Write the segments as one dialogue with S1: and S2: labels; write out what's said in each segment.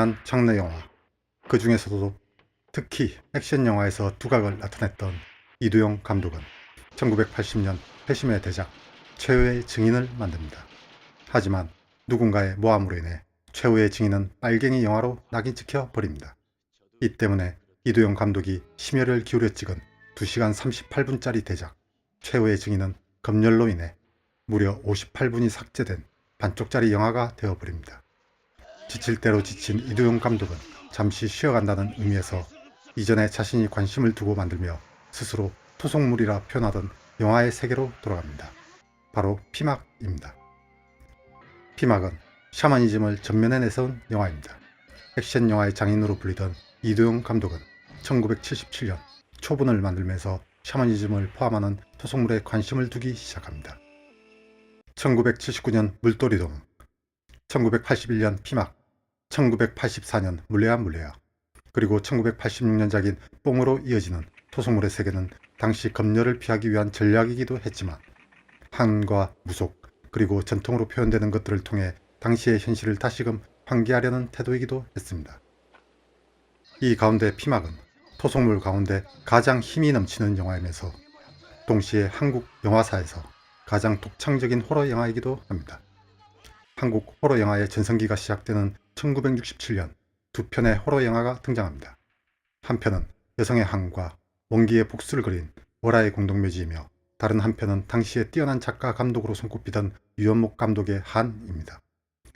S1: 다양한 장르 영화, 그 중에서도 특히 액션 영화에서 두각을 나타냈던 이두영 감독은 1980년 회심의 대작 최후의 증인을 만듭니다. 하지만 누군가의 모함으로 인해 최후의 증인은 빨갱이 영화로 낙인 찍혀 버립니다. 이 때문에 이두영 감독이 심혈을 기울여 찍은 2시간 38분짜리 대작 최후의 증인은 검열로 인해 무려 58분이 삭제된 반쪽짜리 영화가 되어버립니다. 지칠 대로 지친 이두영 감독은 잠시 쉬어간다는 의미에서 이전에 자신이 관심을 두고 만들며 스스로 토속물이라 표현하던 영화의 세계로 돌아갑니다. 바로 피막입니다. 피막은 샤머니즘을 전면에 내세운 영화입니다. 액션 영화의 장인으로 불리던 이두영 감독은 1977년 초본을 만들면서 샤머니즘을 포함하는 토속물에 관심을 두기 시작합니다. 1979년 물돌이동, 1981년 피막, 1984년 물레야 물레야, 그리고 1986년작인 뽕으로 이어지는 토속물의 세계는 당시 검열을 피하기 위한 전략이기도 했지만 한과 무속 그리고 전통으로 표현되는 것들을 통해 당시의 현실을 다시금 환기하려는 태도이기도 했습니다. 이 가운데 피막은 토속물 가운데 가장 힘이 넘치는 영화이면서 동시에 한국 영화사에서 가장 독창적인 호러 영화이기도 합니다. 한국 호러 영화의 전성기가 시작되는 1967년 두 편의 호러 영화가 등장합니다. 한 편은 여성의 항과 원기의 복수를 그린 월화의 공동묘지이며 다른 한편은 당시에 뛰어난 작가 감독으로 손꼽히던 유연목 감독의 한입니다.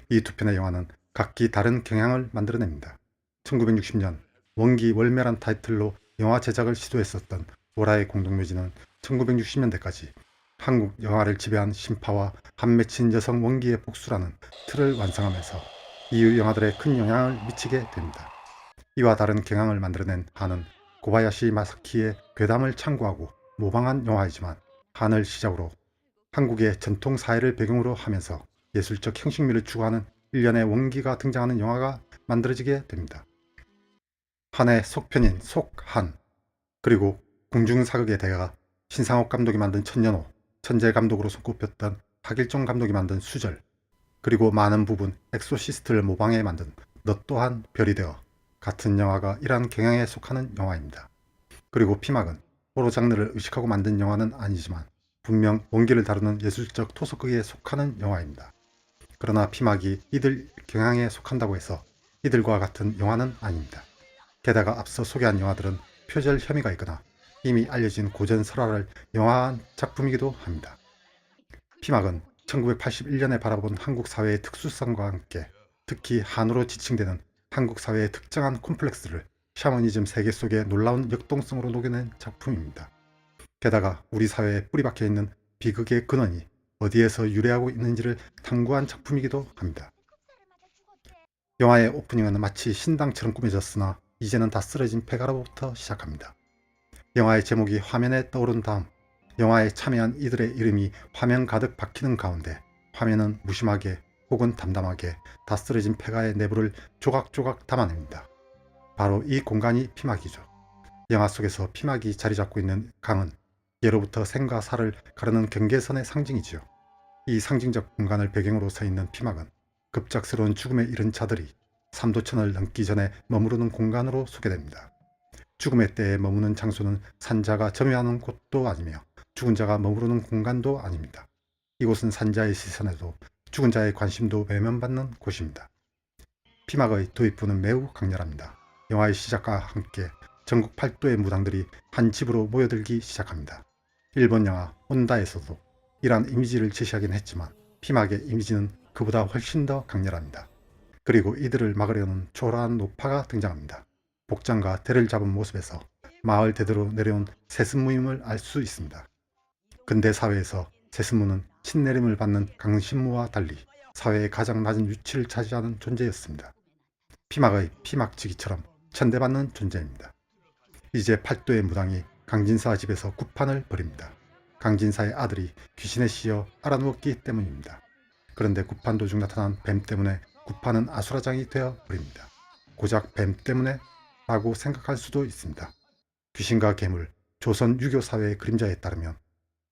S1: 이 두 편의 영화는 각기 다른 경향을 만들어냅니다. 1960년 원기 월매란 타이틀로 영화 제작을 시도했었던 월화의 공동묘지는 1960년대까지 한국 영화를 지배한 신파와 한 맺힌 여성 원기의 복수라는 틀을 완성하면서 이후 영화들에 큰 영향을 미치게 됩니다. 이와 다른 경향을 만들어낸 한은 고바야시 마사키의 괴담을 참고하고 모방한 영화이지만 한을 시작으로 한국의 전통 사회를 배경으로 하면서 예술적 형식미를 추구하는 일련의 원기가 등장하는 영화가 만들어지게 됩니다. 한의 속편인 속한, 그리고 궁중사극의 대가 신상옥 감독이 만든 천년호, 천재 감독으로 손꼽혔던 박일종 감독이 만든 수절, 그리고 많은 부분 엑소시스트를 모방해 만든 너 또한 별이 되어 같은 영화가 이러한 경향에 속하는 영화입니다. 그리고 피막은 호러 장르를 의식하고 만든 영화는 아니지만 분명 원기를 다루는 예술적 토속극에 속하는 영화입니다. 그러나 피막이 이들 경향에 속한다고 해서 이들과 같은 영화는 아닙니다. 게다가 앞서 소개한 영화들은 표절 혐의가 있거나 이미 알려진 고전 설화를 영화한 작품이기도 합니다. 피막은 1981년에 바라본 한국 사회의 특수성과 함께 특히 한으로 지칭되는 한국 사회의 특정한 콤플렉스를 샤머니즘 세계 속의 놀라운 역동성으로 녹여낸 작품입니다. 게다가 우리 사회에 뿌리박혀 있는 비극의 근원이 어디에서 유래하고 있는지를 탐구한 작품이기도 합니다. 영화의 오프닝은 마치 신당처럼 꾸며졌으나 이제는 다 쓰러진 폐가로부터 시작합니다. 영화의 제목이 화면에 떠오른 다음 영화에 참여한 이들의 이름이 화면 가득 박히는 가운데 화면은 무심하게 혹은 담담하게 다 쓰러진 폐가의 내부를 조각조각 담아냅니다. 바로 이 공간이 피막이죠. 영화 속에서 피막이 자리 잡고 있는 강은 예로부터 생과 사를 가르는 경계선의 상징이지요. 이 상징적 공간을 배경으로 서 있는 피막은 급작스러운 죽음에 이른 자들이 삼도천을 넘기 전에 머무르는 공간으로 소개됩니다. 죽음의 때에 머무는 장소는 산자가 점유하는 곳도 아니며 죽은 자가 머무르는 공간도 아닙니다. 이곳은 산자의 시선에도 죽은 자의 관심도 외면받는 곳입니다. 피막의 도입부는 매우 강렬합니다. 영화의 시작과 함께 전국 8도의 무당들이 한 집으로 모여들기 시작합니다. 일본 영화 혼다에서도 이러한 이미지를 제시하긴 했지만 피막의 이미지는 그보다 훨씬 더 강렬합니다. 그리고 이들을 막으려는 초라한 노파가 등장합니다. 복장과 대를 잡은 모습에서 마을 대대로 내려온 세습무임을 알 수 있습니다. 근대 사회에서 세습무는 신내림을 받는 강신무와 달리 사회의 가장 낮은 위치를 차지하는 존재였습니다. 피막의 피막지기처럼 천대받는 존재입니다. 이제 8도의 무당이 강진사 집에서 구판을 벌입니다. 강진사의 아들이 귀신에 씌여 알아누웠기 때문입니다. 그런데 구판 도중 나타난 뱀 때문에 구판은 아수라장이 되어 버립니다. 고작 뱀 때문에? 라고 생각할 수도 있습니다. 귀신과 괴물, 조선 유교 사회의 그림자에 따르면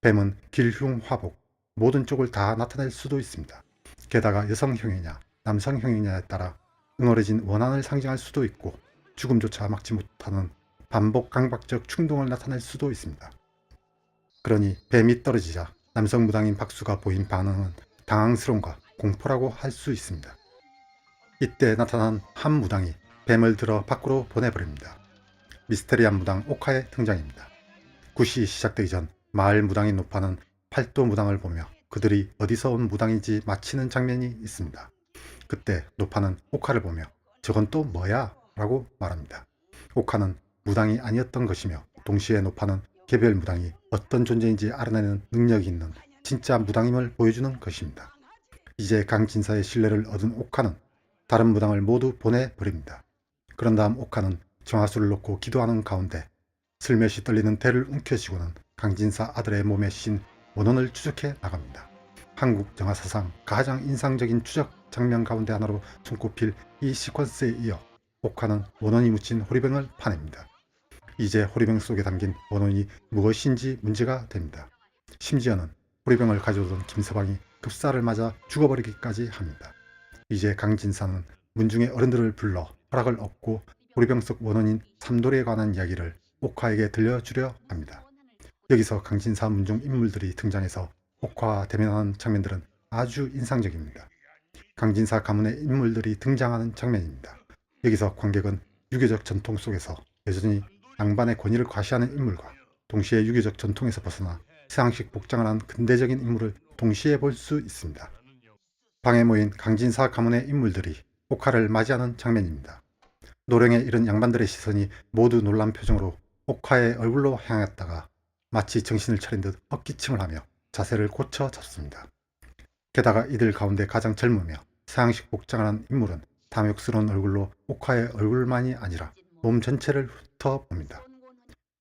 S1: 뱀은 길흉, 화복, 모든 쪽을 다 나타낼 수도 있습니다. 게다가 여성형이냐 남성형이냐에 따라 응어려진 원한을 상징할 수도 있고 죽음조차 막지 못하는 반복 강박적 충동을 나타낼 수도 있습니다. 그러니 뱀이 떨어지자 남성 무당인 박수가 보인 반응은 당황스러움과 공포라고 할 수 있습니다. 이때 나타난 한 무당이 뱀을 들어 밖으로 보내버립니다. 미스테리한 무당 옥화의 등장입니다. 굿이 시작되기 전 마을 무당인 노파는 팔도 무당을 보며 그들이 어디서 온 무당인지 맞히는 장면이 있습니다. 그때 노파는 옥화를 보며 저건 또 뭐야? 라고 말합니다. 옥화는 무당이 아니었던 것이며 동시에 노파는 개별 무당이 어떤 존재인지 알아내는 능력이 있는 진짜 무당임을 보여주는 것입니다. 이제 강진사의 신뢰를 얻은 옥화는 다른 무당을 모두 보내버립니다. 그런 다음 옥화는 정화수를 놓고 기도하는 가운데 슬며시 떨리는 대를 움켜쥐고는 강진사 아들의 몸에 씌인 원혼을 추적해 나갑니다. 한국 영화 사상 가장 인상적인 추적 장면 가운데 하나로 손꼽힐 이 시퀀스에 이어 옥화는 원혼이 묻힌 호리병을 파냅니다. 이제 호리병 속에 담긴 원혼이 무엇인지 문제가 됩니다. 심지어는 호리병을 가져오던 김서방이 급사를 맞아 죽어버리기까지 합니다. 이제 강진사는 문중의 어른들을 불러 허락을 얻고 호리병 속 원혼인 삼돌이에 관한 이야기를 옥화에게 들려주려 합니다. 여기서 강진사 문중 인물들이 등장해서 옥화와 대면하는 장면들은 아주 인상적입니다. 강진사 가문의 인물들이 등장하는 장면입니다. 여기서 관객은 유교적 전통 속에서 여전히 양반의 권위를 과시하는 인물과 동시에 유교적 전통에서 벗어나 서양식 복장을 한 근대적인 인물을 동시에 볼 수 있습니다. 방에 모인 강진사 가문의 인물들이 옥화를 맞이하는 장면입니다. 노령에 이른 양반들의 시선이 모두 놀란 표정으로 옥화의 얼굴로 향했다가 마치 정신을 차린 듯 헛기침을 하며 자세를 고쳐 잡습니다. 게다가 이들 가운데 가장 젊으며 서양식 복장을 한 인물은 탐욕스러운 얼굴로 옥화의 얼굴만이 아니라 몸 전체를 훑어봅니다.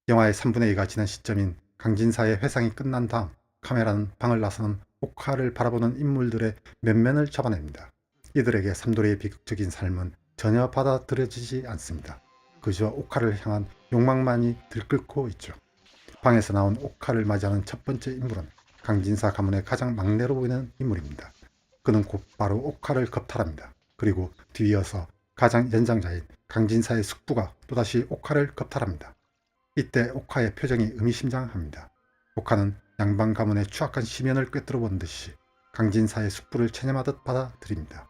S1: 영화의 3분의 2가 지난 시점인 강진사의 회상이 끝난 다음 카메라는 방을 나서는 옥화를 바라보는 인물들의 면면을 잡아냅니다. 이들에게 삼돌이의 비극적인 삶은 전혀 받아들여지지 않습니다. 그저 옥화를 향한 욕망만이 들끓고 있죠. 방에서 나온 옥화를 맞이하는 첫 번째 인물은 강진사 가문의 가장 막내로 보이는 인물입니다. 그는 곧바로 옥화를 겁탈합니다. 그리고 뒤이어서 가장 연장자인 강진사의 숙부가 또다시 옥화를 겁탈합니다. 이때 옥화의 표정이 의미심장합니다. 옥화는 양반 가문의 추악한 심연을 꿰뚫어 본 듯이 강진사의 숙부를 체념하듯 받아들입니다.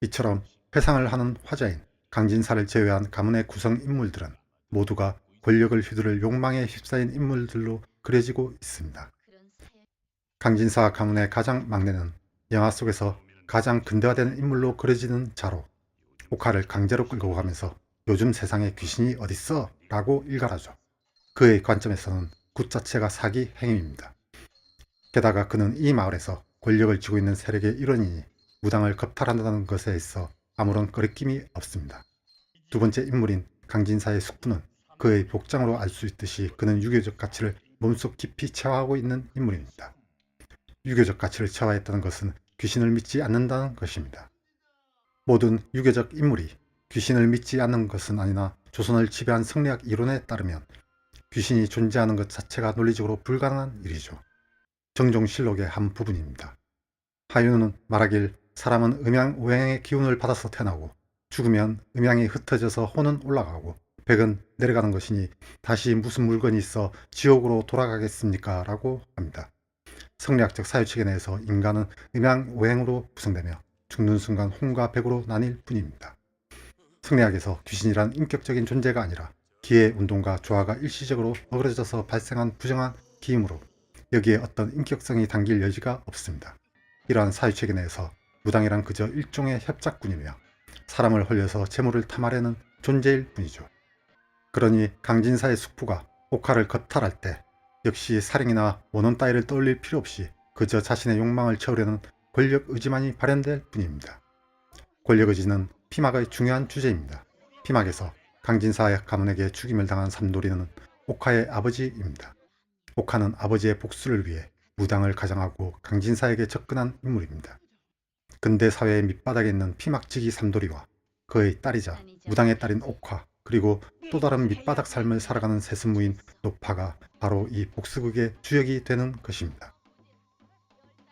S1: 이처럼 회상을 하는 화자인 강진사를 제외한 가문의 구성 인물들은 모두가 권력을 휘두를 욕망에 휩싸인 인물들로 그려지고 있습니다. 강진사 가문의 가장 막내는 영화 속에서 가장 근대화된 인물로 그려지는 자로 옥화를 강제로 끌고 가면서 요즘 세상에 귀신이 어딨어? 라고 일갈하죠. 그의 관점에서는 굿 자체가 사기 행위입니다. 게다가 그는 이 마을에서 권력을 쥐고 있는 세력의 일원이니 무당을 겁탈한다는 것에 있어 아무런 거리낌이 없습니다. 두 번째 인물인 강진사의 숙부는 그의 복장으로 알 수 있듯이 그는 유교적 가치를 몸속 깊이 체화하고 있는 인물입니다. 유교적 가치를 체화했다는 것은 귀신을 믿지 않는다는 것입니다. 모든 유교적 인물이 귀신을 믿지 않는 것은 아니나 조선을 지배한 성리학 이론에 따르면 귀신이 존재하는 것 자체가 논리적으로 불가능한 일이죠. 정종실록의 한 부분입니다. 하윤은 말하길 사람은 음양오행의 기운을 받아서 태어나고 죽으면 음양이 흩어져서 혼은 올라가고 백은 내려가는 것이니 다시 무슨 물건이 있어 지옥으로 돌아가겠습니까? 라고 합니다. 성리학적 사유체계 내에서 인간은 음양오행으로 구성되며 죽는 순간 혼과 백으로 나뉠 뿐입니다. 성리학에서 귀신이란 인격적인 존재가 아니라 기의 운동과 조화가 일시적으로 어그러져서 발생한 부정한 기임으로 여기에 어떤 인격성이 담길 여지가 없습니다. 이러한 사유체계 내에서 무당이란 그저 일종의 협작꾼이며 사람을 홀려서 재물을 탐하려는 존재일 뿐이죠. 그러니 강진사의 숙부가 옥화를 겁탈할 때 역시 살인이나 원혼 따위를 떠올릴 필요 없이 그저 자신의 욕망을 채우려는 권력 의지만이 발현될 뿐입니다. 권력 의지는 피막의 중요한 주제입니다. 피막에서 강진사의 가문에게 죽임을 당한 삼돌이는 옥화의 아버지입니다. 옥화는 아버지의 복수를 위해 무당을 가장하고 강진사에게 접근한 인물입니다. 근대 사회의 밑바닥에 있는 피막지기 삼돌이와 그의 딸이자 무당의 딸인 옥화, 그리고 또 다른 밑바닥 삶을 살아가는 세습무인 노파가 바로 이 복수극의 주역이 되는 것입니다.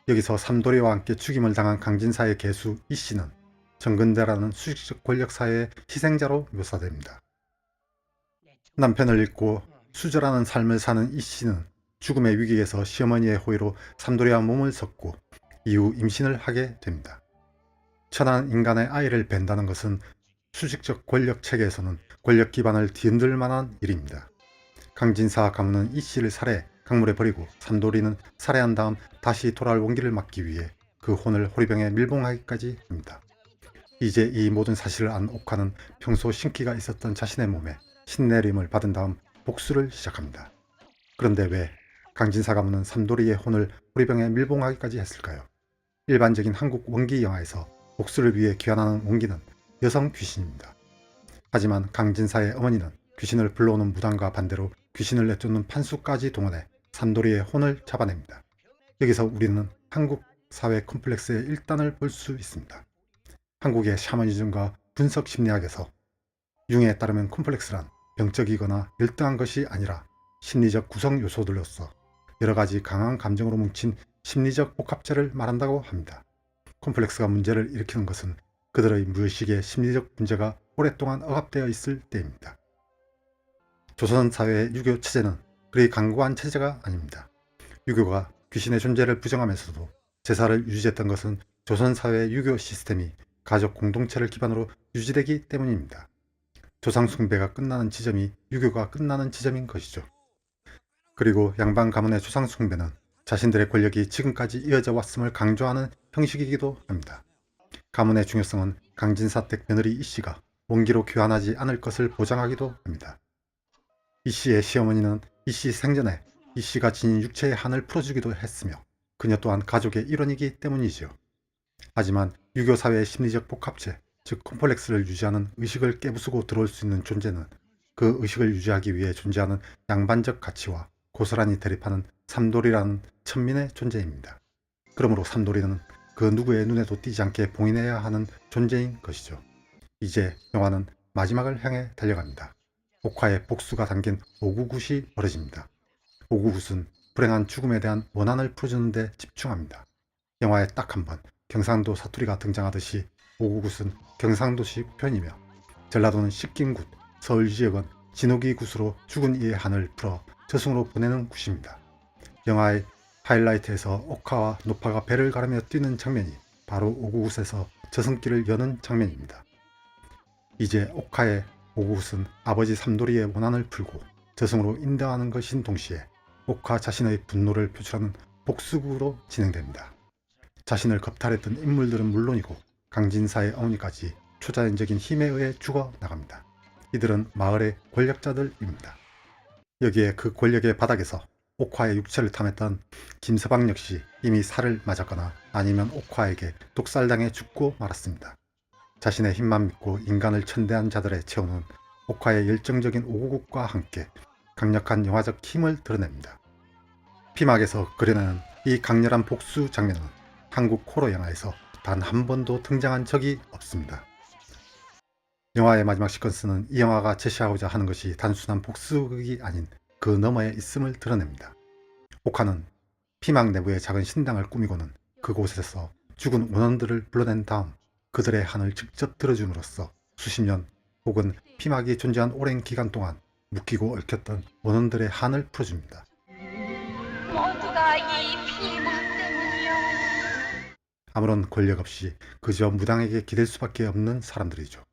S1: 여기서 삼돌이와 함께 죽임을 당한 강진사의 개수 이씨는 정근대라는 수직적 권력 사회의 희생자로 묘사됩니다. 남편을 잃고 수절하는 삶을 사는 이 씨는 죽음의 위기에서 시어머니의 호의로 삼돌이와 몸을 섞고 이후 임신을 하게 됩니다. 천한 인간의 아이를 뵌다는 것은 수직적 권력 체계에서는 권력 기반을 뒤흔들 만한 일입니다. 강진사 가문은 이 씨를 살해 강물에 버리고 삼돌이는 살해한 다음 다시 돌아올 원기를 막기 위해 그 혼을 호리병에 밀봉하기까지 합니다. 이제 이 모든 사실을 안 옥화는 평소 신기가 있었던 자신의 몸에 신내림을 받은 다음 복수를 시작합니다. 그런데 왜 강진사 가문은 삼돌이의 혼을 호리병에 밀봉하기까지 했을까요? 일반적인 한국 원기 영화에서 복수를 위해 귀환하는 원기는 여성 귀신입니다. 하지만 강진사의 어머니는 귀신을 불러오는 무당과 반대로 귀신을 내쫓는 판수까지 동원해 삼돌이의 혼을 잡아냅니다. 여기서 우리는 한국 사회 컴플렉스의 일단을 볼 수 있습니다. 한국의 샤머니즘과 분석 심리학에서 융에 따르면 컴플렉스란 병적이거나 열등한 것이 아니라 심리적 구성 요소들로서 여러 가지 강한 감정으로 뭉친 심리적 복합체를 말한다고 합니다. 콤플렉스가 문제를 일으키는 것은 그들의 무의식의 심리적 문제가 오랫동안 억압되어 있을 때입니다. 조선 사회의 유교 체제는 그리 강고한 체제가 아닙니다. 유교가 귀신의 존재를 부정하면서도 제사를 유지했던 것은 조선 사회의 유교 시스템이 가족 공동체를 기반으로 유지되기 때문입니다. 조상 숭배가 끝나는 지점이 유교가 끝나는 지점인 것이죠. 그리고 양반 가문의 조상 숭배는 자신들의 권력이 지금까지 이어져 왔음을 강조하는 형식이기도 합니다. 가문의 중요성은 강진사댁 며느리 이씨가 원기로 귀환하지 않을 것을 보장하기도 합니다. 이씨의 시어머니는 이씨 생전에 이씨가 지닌 육체의 한을 풀어주기도 했으며 그녀 또한 가족의 일원이기 때문이지요. 하지만 유교 사회의 심리적 복합체, 즉 콤플렉스를 유지하는 의식을 깨부수고 들어올 수 있는 존재는 그 의식을 유지하기 위해 존재하는 양반적 가치와 고스란히 대립하는 삼돌이라는 천민의 존재입니다. 그러므로 삼돌이는 그 누구의 눈에도 띄지 않게 봉인해야 하는 존재인 것이죠. 이제 영화는 마지막을 향해 달려갑니다. 옥화의 복수가 담긴 오구굿이 벌어집니다. 오구굿은 불행한 죽음에 대한 원한을 풀어주는 데 집중합니다. 영화에 딱 한 번 경상도 사투리가 등장하듯이 오구굿은 경상도식 표현이며 전라도는 식긴굿, 서울 지역은 진옥이 굿으로 죽은 이의 한을 풀어 저승으로 보내는 굿입니다. 영화의 하이라이트에서 옥화와 노파가 배를 가르며 뛰는 장면이 바로 오구굿에서 저승길을 여는 장면입니다. 이제 옥화의 오구굿은 아버지 삼돌이의 원한을 풀고 저승으로 인도하는 것인 동시에 옥화 자신의 분노를 표출하는 복수극으로 진행됩니다. 자신을 겁탈했던 인물들은 물론이고 강진사의 어머니까지 초자연적인 힘에 의해 죽어나갑니다. 이들은 마을의 권력자들입니다. 여기에 그 권력의 바닥에서 옥화의 육체를 탐했던 김서방 역시 이미 살을 맞았거나 아니면 옥화에게 독살당해 죽고 말았습니다. 자신의 힘만 믿고 인간을 천대한 자들의 체온은 옥화의 열정적인 오구국과 함께 강력한 영화적 힘을 드러냅니다. 피막에서 그려내는 이 강렬한 복수 장면은 한국 호러 영화에서 단 한 번도 등장한 적이 없습니다. 영화의 마지막 시퀀스는 이 영화가 제시하고자 하는 것이 단순한 복수극이 아닌 그 너머에 있음을 드러냅니다. 옥화는 피막 내부의 작은 신당을 꾸미고는 그곳에서 죽은 원원들을 불러낸 다음 그들의 한을 직접 들어줌으로써 수십 년 혹은 피막이 존재한 오랜 기간 동안 묶이고 얽혔던 원원들의 한을 풀어줍니다.
S2: 모두가 이 피막 때문이요.
S1: 아무런 권력 없이 그저 무당에게 기댈 수밖에 없는 사람들이죠.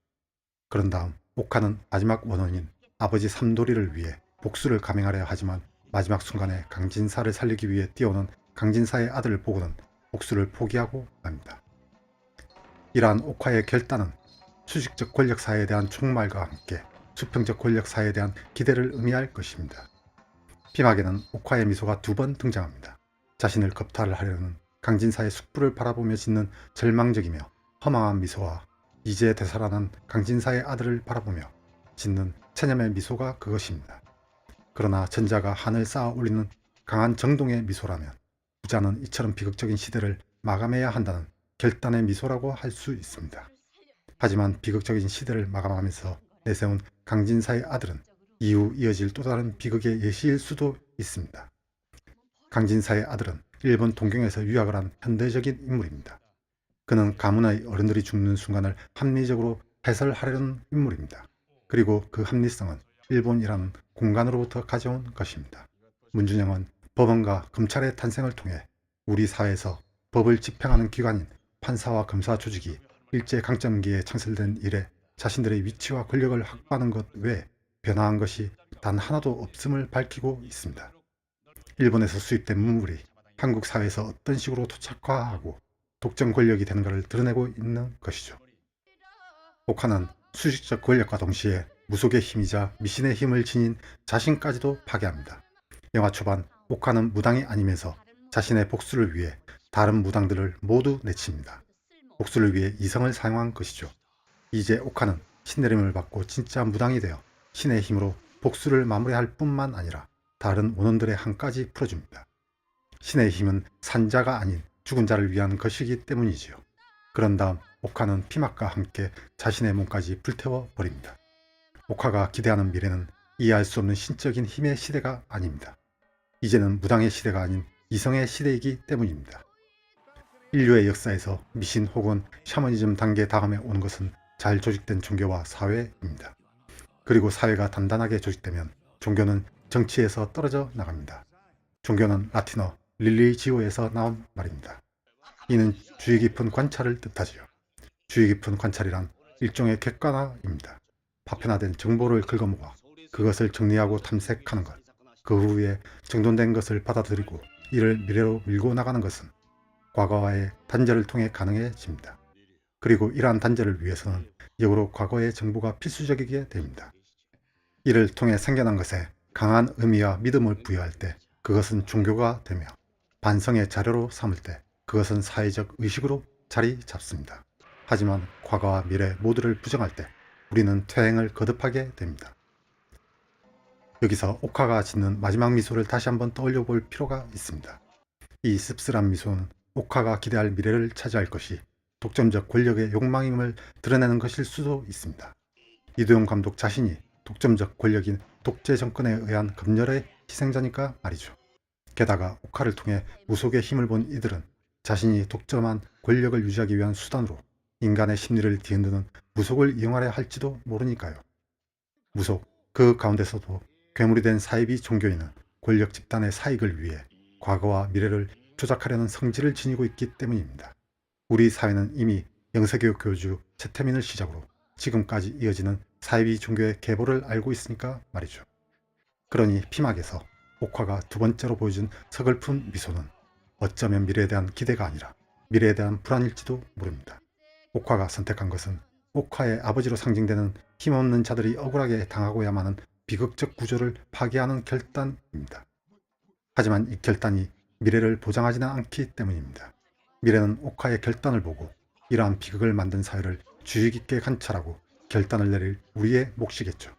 S1: 그런 다음 옥화는 마지막 원혼인 아버지 삼돌이를 위해 복수를 감행하려 하지만 마지막 순간에 강진사를 살리기 위해 뛰어오는 강진사의 아들을 보고는 복수를 포기하고 맙니다. 이러한 옥화의 결단은 수직적 권력 사회에 대한 총말과 함께 수평적 권력 사회에 대한 기대를 의미할 것입니다. 피막에는 옥화의 미소가 두 번 등장합니다. 자신을 겁탈하려는 강진사의 숙부를 바라보며 짓는 절망적이며 허망한 미소와 이제 되살아난 강진사의 아들을 바라보며 짓는 체념의 미소가 그것입니다. 그러나 전자가 한을 쌓아 올리는 강한 정동의 미소라면 후자는 이처럼 비극적인 시대를 마감해야 한다는 결단의 미소라고 할 수 있습니다. 하지만 비극적인 시대를 마감하면서 내세운 강진사의 아들은 이후 이어질 또 다른 비극의 예시일 수도 있습니다. 강진사의 아들은 일본 동경에서 유학을 한 현대적인 인물입니다. 그는 가문의 어른들이 죽는 순간을 합리적으로 해설하려는 인물입니다. 그리고 그 합리성은 일본이라는 공간으로부터 가져온 것입니다. 문준영은 법원과 검찰의 탄생을 통해 우리 사회에서 법을 집행하는 기관인 판사와 검사 조직이 일제강점기에 창설된 이래 자신들의 위치와 권력을 확보하는 것 외에 변화한 것이 단 하나도 없음을 밝히고 있습니다. 일본에서 수입된 문물이 한국 사회에서 어떤 식으로 토착화하고 독점 권력이 되는가를 드러내고 있는 것이죠. 옥화는 수식적 권력과 동시에 무속의 힘이자 미신의 힘을 지닌 자신까지도 파괴합니다. 영화 초반 옥화는 무당이 아니면서 자신의 복수를 위해 다른 무당들을 모두 내칩니다. 복수를 위해 이성을 사용한 것이죠. 이제 옥화는 신내림을 받고 진짜 무당이 되어 신의 힘으로 복수를 마무리할 뿐만 아니라 다른 원혼들의 한까지 풀어줍니다. 신의 힘은 산자가 아닌 죽은 자를 위한 것이기 때문이지요. 그런 다음 옥화는 피막과 함께 자신의 몸까지 불태워 버립니다. 옥화가 기대하는 미래는 이해할 수 없는 신적인 힘의 시대가 아닙니다. 이제는 무당의 시대가 아닌 이성의 시대이기 때문입니다. 인류의 역사에서 미신 혹은 샤머니즘 단계 다음에 오는 것은 잘 조직된 종교와 사회입니다. 그리고 사회가 단단하게 조직되면 종교는 정치에서 떨어져 나갑니다. 종교는 라틴어 릴리지오에서 나온 말입니다. 이는 주의 깊은 관찰을 뜻하지요. 주의 깊은 관찰이란 일종의 객관화입니다. 파편화된 정보를 긁어모아 그것을 정리하고 탐색하는 것, 그 후에 정돈된 것을 받아들이고 이를 미래로 밀고 나가는 것은 과거와의 단절을 통해 가능해집니다. 그리고 이러한 단절을 위해서는 역으로 과거의 정보가 필수적이게 됩니다. 이를 통해 생겨난 것에 강한 의미와 믿음을 부여할 때 그것은 종교가 되며 반성의 자료로 삼을 때 그것은 사회적 의식으로 자리 잡습니다. 하지만 과거와 미래 모두를 부정할 때 우리는 퇴행을 거듭하게 됩니다. 여기서 옥화가 짓는 마지막 미소를 다시 한번 떠올려 볼 필요가 있습니다. 이 씁쓸한 미소는 옥화가 기대할 미래를 차지할 것이 독점적 권력의 욕망임을 드러내는 것일 수도 있습니다. 이도영 감독 자신이 독점적 권력인 독재 정권에 의한 검열의 희생자니까 말이죠. 게다가 옥화를 통해 무속의 힘을 본 이들은 자신이 독점한 권력을 유지하기 위한 수단으로 인간의 심리를 뒤흔드는 무속을 이용하려 할지도 모르니까요. 무속, 그 가운데서도 괴물이 된 사이비 종교인은 권력 집단의 사익을 위해 과거와 미래를 조작하려는 성질을 지니고 있기 때문입니다. 우리 사회는 이미 영세교육 교주 최태민을 시작으로 지금까지 이어지는 사이비 종교의 계보를 알고 있으니까 말이죠. 그러니 피막에서 옥화가 두 번째로 보여준 서글픈 미소는 어쩌면 미래에 대한 기대가 아니라 미래에 대한 불안일지도 모릅니다. 옥화가 선택한 것은 옥화의 아버지로 상징되는 힘없는 자들이 억울하게 당하고야만 하는 비극적 구조를 파괴하는 결단입니다. 하지만 이 결단이 미래를 보장하지는 않기 때문입니다. 미래는 옥화의 결단을 보고 이러한 비극을 만든 사회를 주의 깊게 관찰하고 결단을 내릴 우리의 몫이겠죠.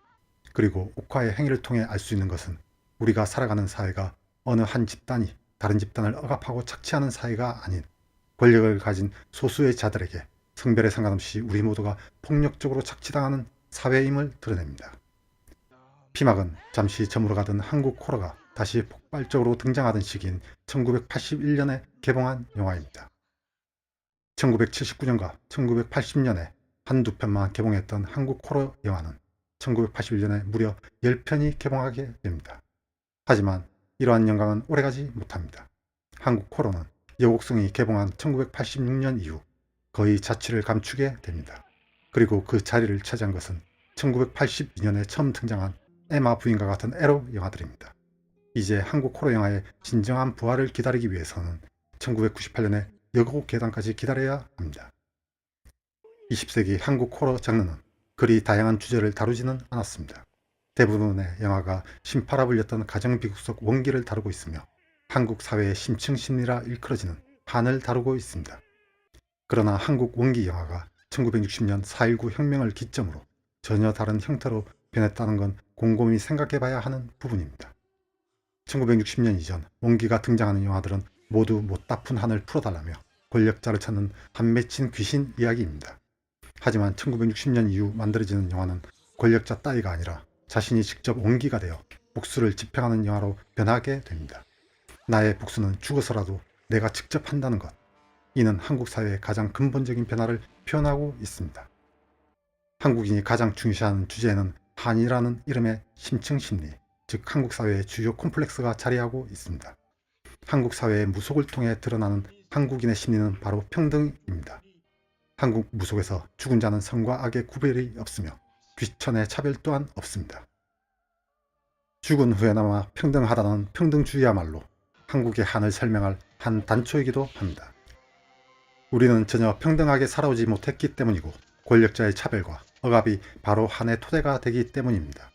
S1: 그리고 옥화의 행위를 통해 알 수 있는 것은 우리가 살아가는 사회가 어느 한 집단이 다른 집단을 억압하고 착취하는 사회가 아닌 권력을 가진 소수의 자들에게 성별에 상관없이 우리 모두가 폭력적으로 착취당하는 사회임을 드러냅니다. 피막은 잠시 저물어가던 한국 호러가 다시 폭발적으로 등장하던 시기인 1981년에 개봉한 영화입니다. 1979년과 1980년에 한두 편만 개봉했던 한국 호러 영화는 1981년에 무려 10편이 개봉하게 됩니다. 하지만 이러한 영광은 오래가지 못합니다. 한국 호러는 여곡성이 개봉한 1986년 이후 거의 자취를 감추게 됩니다. 그리고 그 자리를 차지한 것은 1982년에 처음 등장한 에마 부인과 같은 에로 영화들입니다. 이제 한국 호러 영화의 진정한 부활을 기다리기 위해서는 1998년에 여고 개당까지 기다려야 합니다. 20세기 한국 호러 장르는 그리 다양한 주제를 다루지는 않았습니다. 대부분의 영화가 신파라 불렸던 가정비극 속 원기를 다루고 있으며 한국 사회의 심층 심리라 일컬어지는 한을 다루고 있습니다. 그러나 한국 원기 영화가 1960년 4.19 혁명을 기점으로 전혀 다른 형태로 변했다는 건 곰곰이 생각해봐야 하는 부분입니다. 1960년 이전 원기가 등장하는 영화들은 모두 못다푼 한을 풀어달라며 권력자를 찾는 한 맺힌 귀신 이야기입니다. 하지만 1960년 이후 만들어지는 영화는 권력자 따위가 아니라 자신이 직접 원기가 되어 복수를 집행하는 영화로 변하게 됩니다. 나의 복수는 죽어서라도 내가 직접 한다는 것. 이는 한국 사회의 가장 근본적인 변화를 표현하고 있습니다. 한국인이 가장 중시하는 주제에는 한이라는 이름의 심층 심리, 즉 한국 사회의 주요 콤플렉스가 자리하고 있습니다. 한국 사회의 무속을 통해 드러나는 한국인의 심리는 바로 평등입니다. 한국 무속에서 죽은 자는 선과 악의 구별이 없으며 귀천의 차별 또한 없습니다. 죽은 후에나마 평등하다는 평등주의야말로 한국의 한을 설명할 한 단초이기도 합니다. 우리는 전혀 평등하게 살아오지 못했기 때문이고 권력자의 차별과 억압이 바로 한의 토대가 되기 때문입니다.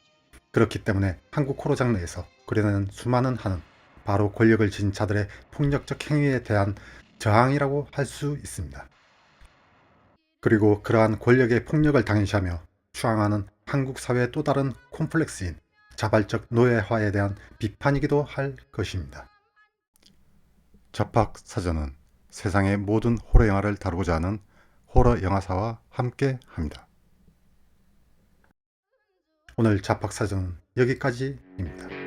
S1: 그렇기 때문에 한국 호러 장르에서 그려내는 수많은 한은 바로 권력을 쥔 자들의 폭력적 행위에 대한 저항이라고 할 수 있습니다. 그리고 그러한 권력의 폭력을 당연시하며 추앙하는 한국 사회의 또 다른 콤플렉스인 자발적 노예화에 대한 비판이기도 할 것입니다. 잡학사전은 세상의 모든 호러 영화를 다루고자 하는 호러 영화사와 함께 합니다. 오늘 잡학사전은 여기까지입니다.